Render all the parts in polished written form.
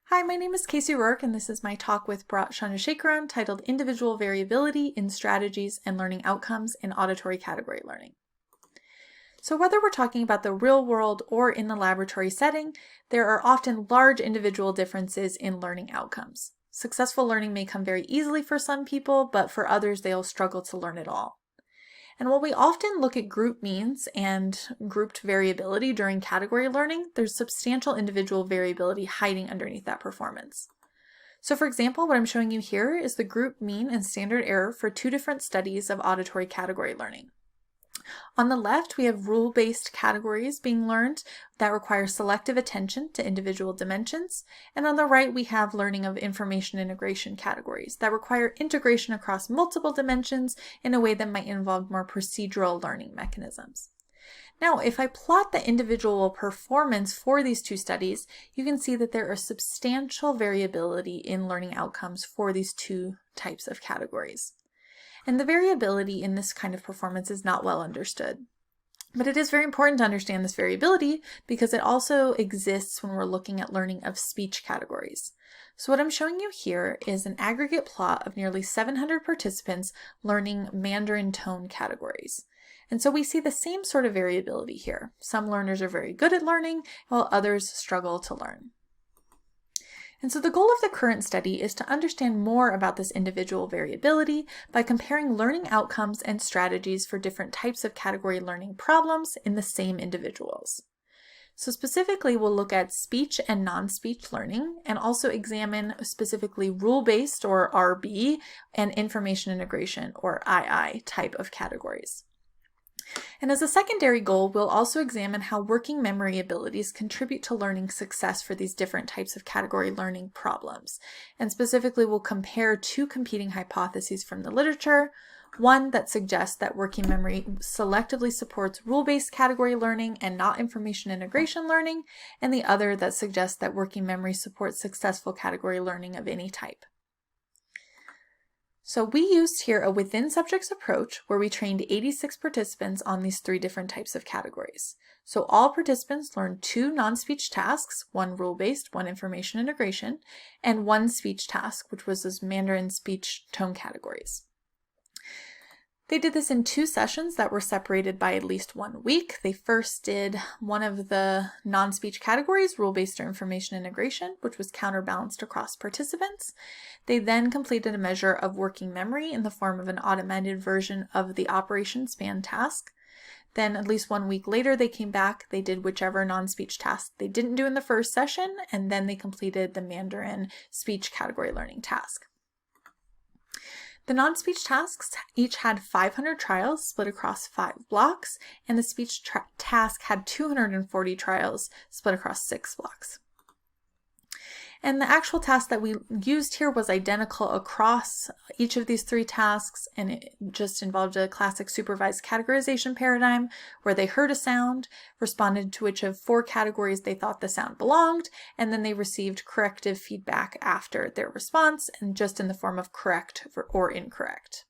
Hi, my name is Casey Roark, and this is my talk with Bharat Chandrasekaran titled Individual Variability in Strategies and Learning Outcomes in Auditory Category Learning. So whether we're talking about the real world or in the laboratory setting, there are often large individual differences in learning outcomes. Successful learning may come very easily for some people, but for others they'll struggle to learn at all. And while we often look at group means and grouped variability during category learning, there's substantial individual variability hiding underneath that performance. So for example, what I'm showing you here is the group mean and standard error for two different studies of auditory category learning. On the left, we have rule-based categories being learned that require selective attention to individual dimensions. And on the right, we have learning of information integration categories that require integration across multiple dimensions in a way that might involve more procedural learning mechanisms. Now, if I plot the individual performance for these two studies, you can see that there is substantial variability in learning outcomes for these two types of categories. And the variability in this kind of performance is not well understood. But it is very important to understand this variability because it also exists when we're looking at learning of speech categories. So what I'm showing you here is an aggregate plot of nearly 700 participants learning Mandarin tone categories. And so we see the same sort of variability here. Some learners are very good at learning, while others struggle to learn. And so the goal of the current study is to understand more about this individual variability by comparing learning outcomes and strategies for different types of category learning problems in the same individuals. So specifically, we'll look at speech and non-speech learning and also examine specifically rule-based or RB and information integration or II type of categories. And as a secondary goal, we'll also examine how working memory abilities contribute to learning success for these different types of category learning problems. And specifically, we'll compare two competing hypotheses from the literature, one that suggests that working memory selectively supports rule-based category learning and not information integration learning, and the other that suggests that working memory supports successful category learning of any type. So we used here a within subjects approach where we trained 86 participants on these three different types of categories. So all participants learned two non-speech tasks, one rule-based, one information integration, and one speech task, which was those Mandarin speech tone categories. They did this in two sessions that were separated by at least 1 week. They first did one of the non-speech categories, rule-based or information integration, which was counterbalanced across participants. They then completed a measure of working memory in the form of an automated version of the operation span task. Then at least 1 week later, they came back, they did whichever non-speech task they didn't do in the first session, and then they completed the Mandarin speech category learning task. The non-speech tasks each had 500 trials split across 5 blocks, and the speech task had 240 trials split across 6 blocks. And the actual task that we used here was identical across each of these 3 tasks, and it just involved a classic supervised categorization paradigm where they heard a sound, responded to which of 4 categories they thought the sound belonged, and then they received corrective feedback after their response, and just in the form of correct or incorrect.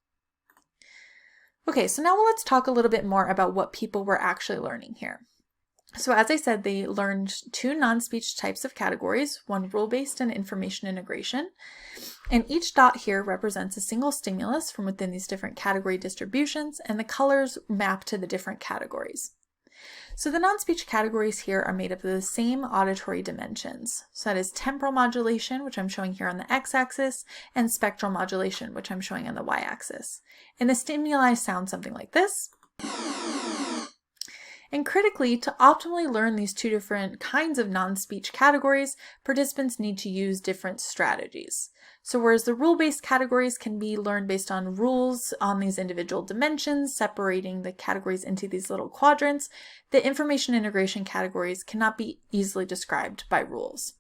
Okay, so now let's talk a little bit more about what people were actually learning here. So as I said, they learned 2 non-speech types of categories, one rule-based and information integration. And each dot here represents a single stimulus from within these different category distributions, and the colors map to the different categories. So the non-speech categories here are made up of the same auditory dimensions. So that is temporal modulation, which I'm showing here on the x-axis, and spectral modulation, which I'm showing on the y-axis. And the stimuli sound something like this. And critically, to optimally learn these 2 different kinds of non-speech categories, participants need to use different strategies. So whereas the rule-based categories can be learned based on rules on these individual dimensions, separating the categories into these little quadrants, the information integration categories cannot be easily described by rules.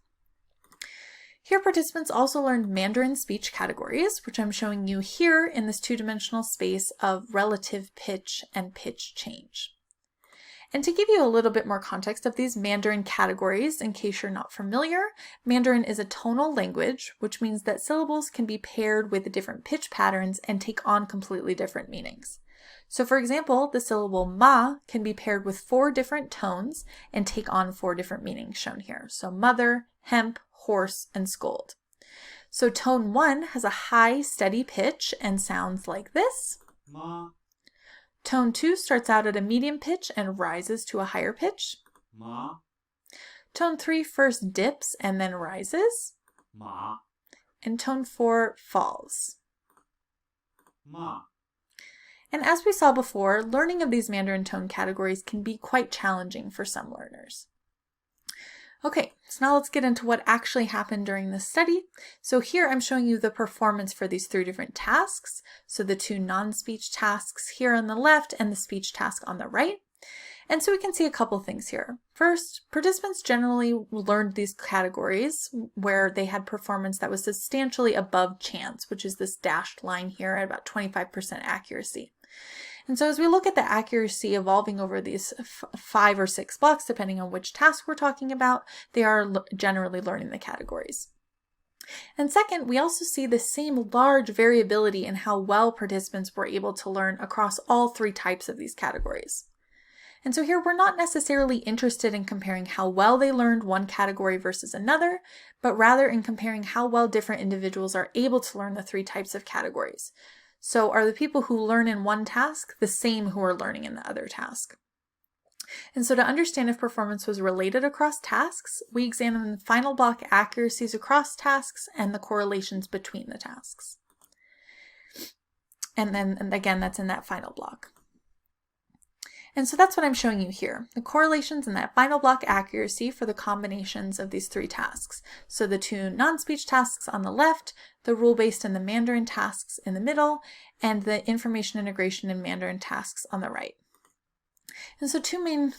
Here, participants also learned Mandarin speech categories, which I'm showing you here in this 2-dimensional space of relative pitch and pitch change. And to give you a little bit more context of these Mandarin categories, in case you're not familiar, Mandarin is a tonal language, which means that syllables can be paired with different pitch patterns and take on completely different meanings. So for example, the syllable ma can be paired with 4 different tones and take on 4 different meanings shown here. So mother, hemp, hoarse, and scold. So tone 1 has a high, steady pitch and sounds like this. Ma. Tone 2 starts out at a medium pitch and rises to a higher pitch. Ma. Tone 3 first dips and then rises. Ma. And tone 4 falls. Ma. And as we saw before, learning of these Mandarin tone categories can be quite challenging for some learners. Okay, so now let's get into what actually happened during this study. So here I'm showing you the performance for these 3 different tasks. So the 2 non-speech tasks here on the left and the speech task on the right. And so we can see a couple things here. First, participants generally learned these categories where they had performance that was substantially above chance, which is this dashed line here at about 25% accuracy. And so as we look at the accuracy evolving over these 5 or 6 blocks, depending on which task we're talking about, they are generally learning the categories. And second, we also see the same large variability in how well participants were able to learn across all 3 types of these categories. And so here we're not necessarily interested in comparing how well they learned one category versus another, but rather in comparing how well different individuals are able to learn the 3 types of categories. So are the people who learn in one task the same who are learning in the other task? And so to understand if performance was related across tasks, we examine the final block accuracies across tasks and the correlations between the tasks. And again, that's in that final block. And so that's what I'm showing you here, the correlations in that final block accuracy for the combinations of these 3 tasks. So the 2 non-speech tasks on the left, the rule-based and the Mandarin tasks in the middle, and the information integration and Mandarin tasks on the right. And so 2 main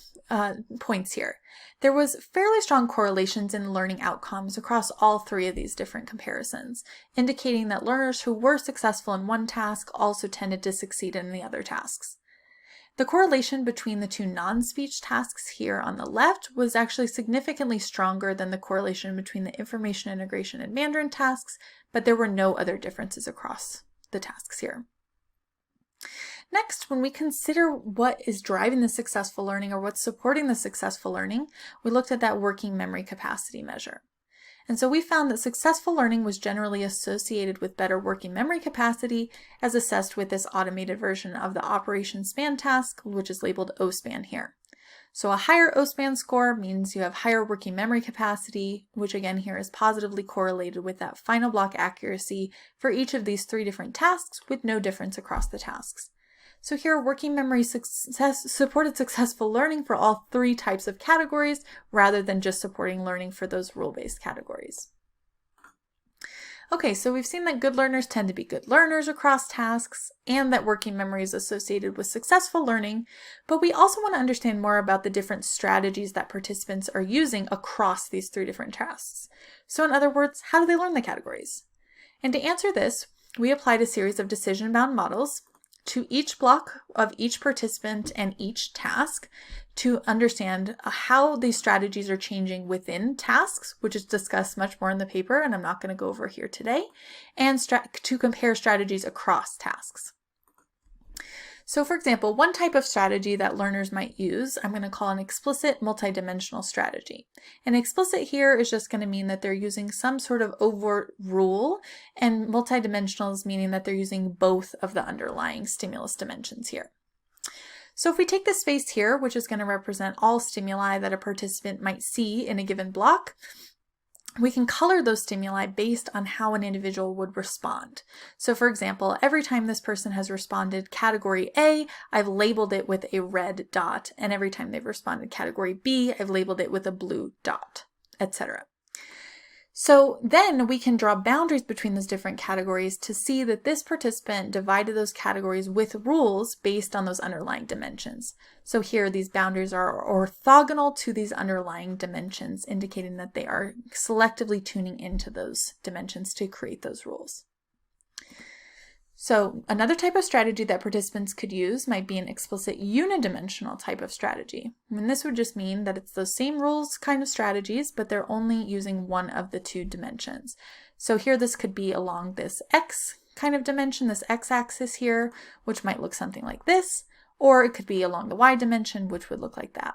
points here. There was fairly strong correlations in learning outcomes across all 3 of these different comparisons, indicating that learners who were successful in one task also tended to succeed in the other tasks. The correlation between the 2 non-speech tasks here on the left was actually significantly stronger than the correlation between the information integration and Mandarin tasks, but there were no other differences across the tasks here. Next, when we consider what is driving the successful learning or what's supporting the successful learning, we looked at that working memory capacity measure. And so we found that successful learning was generally associated with better working memory capacity as assessed with this automated version of the operation span task, which is labeled OSPAN here. So a higher OSPAN score means you have higher working memory capacity, which again here is positively correlated with that final block accuracy for each of these 3 different tasks with no difference across the tasks. So here, working memory supported successful learning for all 3 types of categories rather than just supporting learning for those rule-based categories. Okay, so we've seen that good learners tend to be good learners across tasks and that working memory is associated with successful learning, but we also want to understand more about the different strategies that participants are using across these 3 different tasks. So in other words, how do they learn the categories? And to answer this, we applied a series of decision-bound models to each block of each participant and each task to understand how these strategies are changing within tasks, which is discussed much more in the paper, and I'm not going to go over here today, and to compare strategies across tasks. So for example, one type of strategy that learners might use, I'm going to call an explicit multidimensional strategy. And explicit here is just going to mean that they're using some sort of overt rule, and multidimensional is meaning that they're using both of the underlying stimulus dimensions here. So if we take this space here, which is going to represent all stimuli that a participant might see in a given block, we can color those stimuli based on how an individual would respond. So for example, every time this person has responded category A, I've labeled it with a red dot, and every time they've responded category B, I've labeled it with a blue dot, etc. So then we can draw boundaries between those different categories to see that this participant divided those categories with rules based on those underlying dimensions. So here these boundaries are orthogonal to these underlying dimensions, indicating that they are selectively tuning into those dimensions to create those rules. So another type of strategy that participants could use might be an explicit unidimensional type of strategy. And this would just mean that it's those same rules kind of strategies, but they're only using one of the 2 dimensions. So here this could be along this X kind of dimension, this X-axis here, which might look something like this, or it could be along the Y dimension, which would look like that.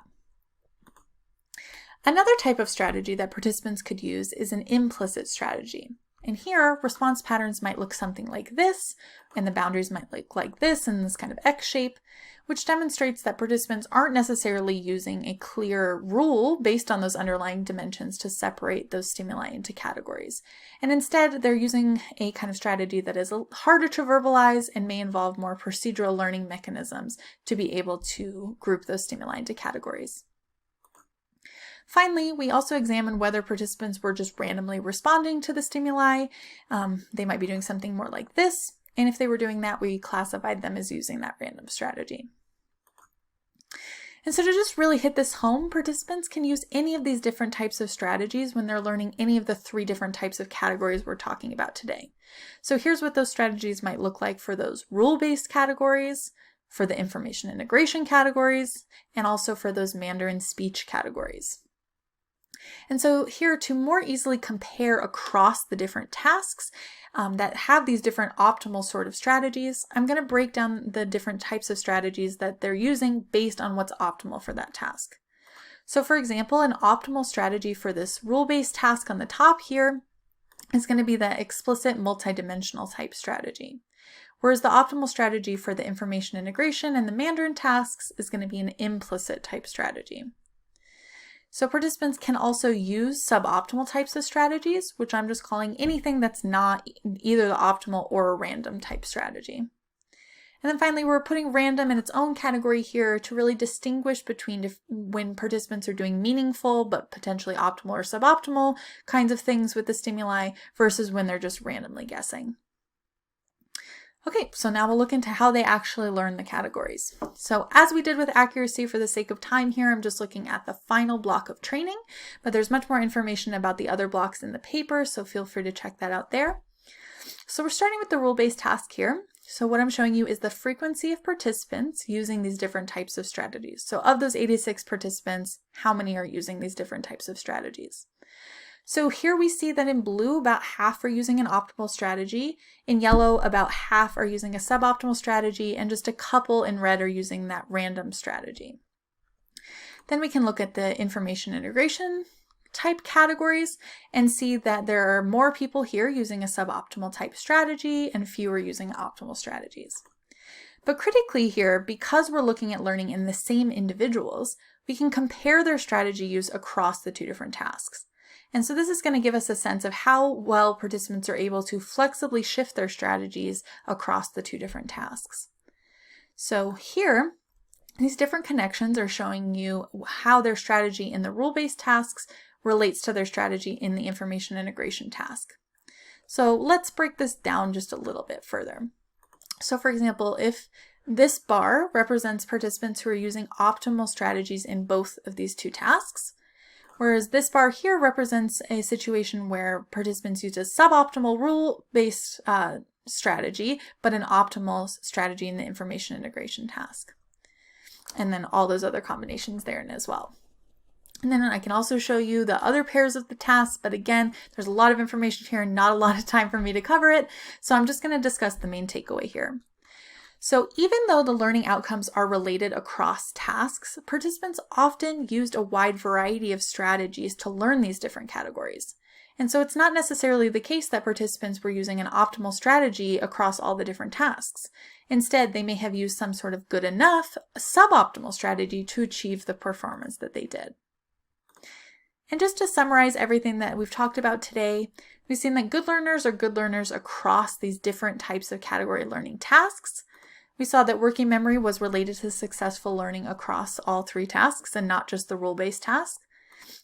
Another type of strategy that participants could use is an implicit strategy. And here, response patterns might look something like this, and the boundaries might look like this in this kind of X shape, which demonstrates that participants aren't necessarily using a clear rule based on those underlying dimensions to separate those stimuli into categories. And instead, they're using a kind of strategy that is harder to verbalize and may involve more procedural learning mechanisms to be able to group those stimuli into categories. Finally, we also examined whether participants were just randomly responding to the stimuli. They might be doing something more like this, and if they were doing that, we classified them as using that random strategy. And so to just really hit this home, participants can use any of these different types of strategies when they're learning any of the 3 different types of categories we're talking about today. So here's what those strategies might look like for those rule-based categories, for the information integration categories, and also for those Mandarin speech categories. And so here, to more easily compare across the different tasks that have these different optimal sort of strategies, I'm going to break down the different types of strategies that they're using based on what's optimal for that task. So for example, an optimal strategy for this rule-based task on the top here is going to be the explicit multidimensional type strategy. Whereas the optimal strategy for the information integration and the Mandarin tasks is going to be an implicit type strategy. So participants can also use suboptimal types of strategies, which I'm just calling anything that's not either the optimal or a random type strategy. And then finally, we're putting random in its own category here to really distinguish between when participants are doing meaningful but potentially optimal or suboptimal kinds of things with the stimuli versus when they're just randomly guessing. Okay, so now we'll look into how they actually learn the categories. So as we did with accuracy, for the sake of time here, I'm just looking at the final block of training, but there's much more information about the other blocks in the paper, so feel free to check that out there. So we're starting with the rule-based task here. So what I'm showing you is the frequency of participants using these different types of strategies. So of those 86 participants, how many are using these different types of strategies? So here we see that in blue, about half are using an optimal strategy. In yellow, about half are using a suboptimal strategy, and just a couple in red are using that random strategy. Then we can look at the information integration type categories and see that there are more people here using a suboptimal type strategy and fewer using optimal strategies. But critically here, because we're looking at learning in the same individuals, we can compare their strategy use across the 2 different tasks. And so this is going to give us a sense of how well participants are able to flexibly shift their strategies across the 2 different tasks. So here, these different connections are showing you how their strategy in the rule-based tasks relates to their strategy in the information integration task. So let's break this down just a little bit further. So for example, if this bar represents participants who are using optimal strategies in both of these 2 tasks, whereas this bar here represents a situation where participants used a suboptimal rule-based strategy, but an optimal strategy in the information integration task. And then all those other combinations therein as well. And then I can also show you the other pairs of the tasks, but again, there's a lot of information here and not a lot of time for me to cover it, so I'm just going to discuss the main takeaway here. So even though the learning outcomes are related across tasks, participants often used a wide variety of strategies to learn these different categories. And so it's not necessarily the case that participants were using an optimal strategy across all the different tasks. Instead, they may have used some sort of good enough suboptimal strategy to achieve the performance that they did. And just to summarize everything that we've talked about today, we've seen that good learners are good learners across these different types of category learning tasks. We saw that working memory was related to successful learning across all 3 tasks and not just the rule-based task.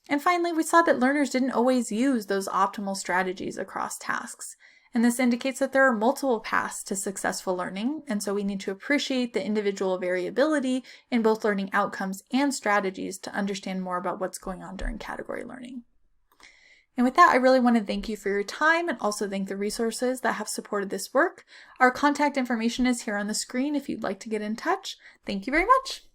And finally, we saw that learners didn't always use those optimal strategies across tasks. And this indicates that there are multiple paths to successful learning, and so we need to appreciate the individual variability in both learning outcomes and strategies to understand more about what's going on during category learning. And with that, I really want to thank you for your time and also thank the resources that have supported this work. Our contact information is here on the screen if you'd like to get in touch. Thank you very much.